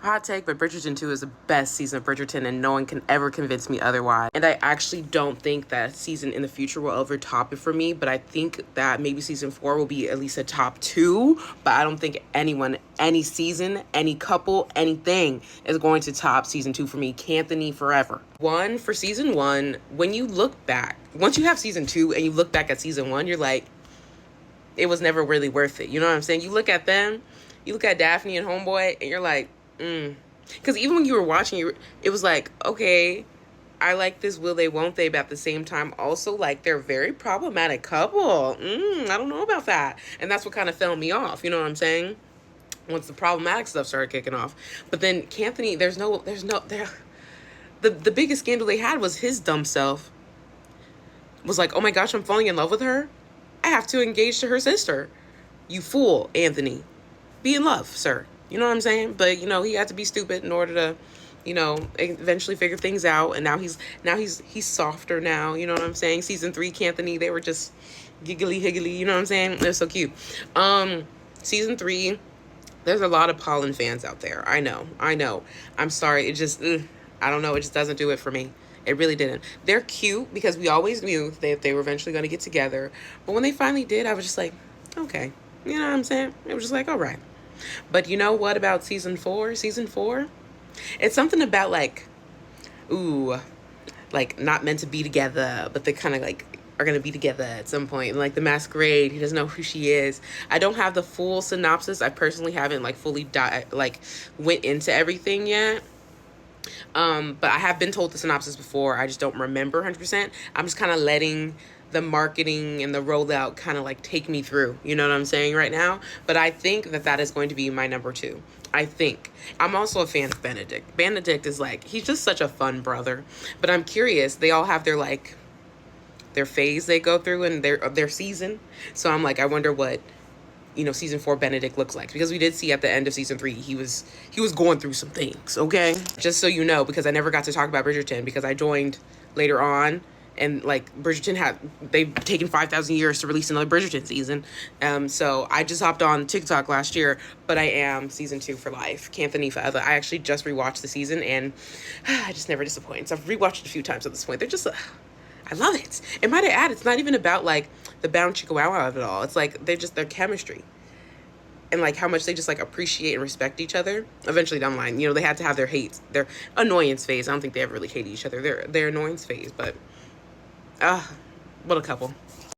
hot take, but Bridgerton 2 is the best season of Bridgerton, and no one can ever convince me otherwise. And I actually don't think that season in the future will overtop it for me, but I think that maybe season 4 will be at least a top 2, but I don't think anyone, any season, any couple, anything is going to top season 2 for me. Canthony forever. One, for season 1, when you look back, once you have season 2 and you look back at season 1, you're like, it was never really worth it. You know what I'm saying? You look at them, you look at Daphne and Homeboy, and you're like, Because even when you were watching, it was like, okay, I like this will they, won't they, but at the same time, also, like, they're a very problematic couple. I don't know about that. And that's what kind of fell me off, you know what I'm saying? Once the problematic stuff started kicking off. But then Canthony, the biggest scandal they had was his dumb self was like, oh my gosh, I'm falling in love with her. I have to engage to her sister. You fool, Anthony. Be in love, sir. You know what I'm saying? But, you know, he had to be stupid in order to, you know, eventually figure things out. And now he's softer now. You know what I'm saying? Season 3, Canthony, they were just giggly higgly. You know what I'm saying? They're so cute. Season 3, there's a lot of Pollen fans out there. I know. I'm sorry. It just, I don't know. It just doesn't do it for me. It really didn't. They're cute because we always knew that they were eventually going to get together. But when they finally did, I was just like, okay. You know what I'm saying? It was just like, all right. But you know what about season 4? Season 4? It's something about like, like not meant to be together, but they kind of like are going to be together at some point. And like the masquerade, he doesn't know who she is. I don't have the full synopsis. I personally haven't like fully went into everything yet. But I have been told the synopsis before. I just don't remember 100%. I'm just kind of letting the marketing and the rollout kind of like take me through. You know what I'm saying right now? But I think that is going to be my number 2. I think. I'm also a fan of Benedict. Benedict is like, he's just such a fun brother. But I'm curious. They all have their like, their phase they go through in their season. So I'm like, I wonder what, you know, season 4 Benedict looks like, because we did see at the end of season 3 he was going through some things. Okay, just so you know, because I never got to talk about Bridgerton because I joined later on, and like Bridgerton they've taken 5,000 years to release another Bridgerton season. So I just hopped on TikTok last year, but I am season 2 for life. Canthony forever. I actually just rewatched the season and I just never disappoint. So I've rewatched it a few times at this point. They're just I love it. And might I add, it's not even about like the bound chicka wow of it all. It's like their chemistry and like how much they just like appreciate and respect each other. Eventually down the line, you know, they had to have their annoyance phase. I don't think they ever really hated each other. Their annoyance phase, but what a couple.